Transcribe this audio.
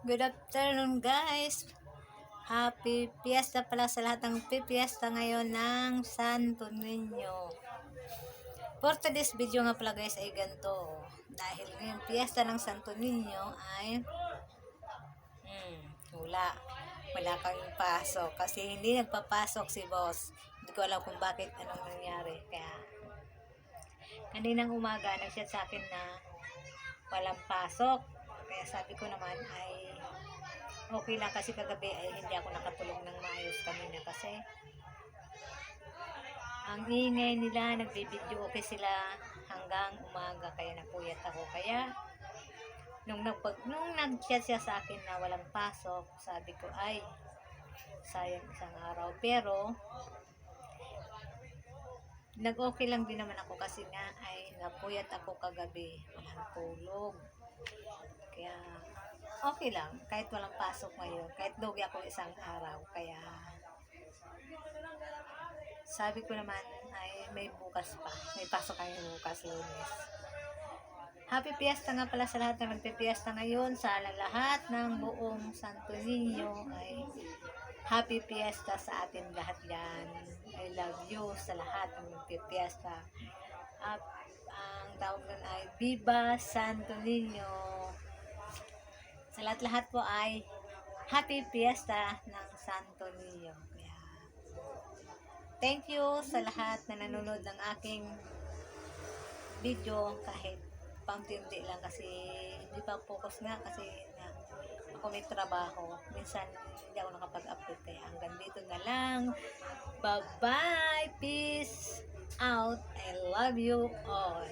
Good afternoon guys. Happy Fiesta pala sa lahat ng pipiesta ngayon ng Santo Niño. For today's video nga pala guys ay ganito. Dahil ngayong Fiesta ng Santo Niño ay wala kang pasok kasi hindi nagpapasok si boss. Hindi ko alam kung bakit anong nangyari. Kaya kaninang umaga nag-chat sa akin na walang pasok. Kaya sabi ko naman ay okay lang kasi kagabi ay hindi ako nakatulog ng maayos kanina kasi ang ingay nila, nagbibideo okay sila hanggang umaga kaya napuyat ako. Kaya nung nag-chat siya sa akin na walang pasok, sabi ko ay sayang isang araw. Pero nag-okay lang din naman ako kasi nga ay napuyat ako kagabi, walang tulog. Kaya okay lang, kahit walang pasok ngayon, kahit lugi ako isang araw. Kaya sabi ko naman ay may bukas pa, may pasok kayo bukas, Lunes. Happy Fiesta nga pala sa lahat na magpipiesta ngayon. Sa lahat ng buong Santo Niño ay Happy Fiesta sa atin lahat yan. I love you sa lahat ng magpipiesta. At ang tawag nun ay Viva Santo Niño. Sa lahat-lahat po ay Happy Fiesta ng Santo Niño. Kaya, thank you sa lahat na nanonood ng aking video kahit paunti-unti lang kasi hindi pa focus nga kasi ako may trabaho. Minsan hindi ako nakapag-upload kaya hanggang dito na lang. Bye-bye! Peace out! I love you all!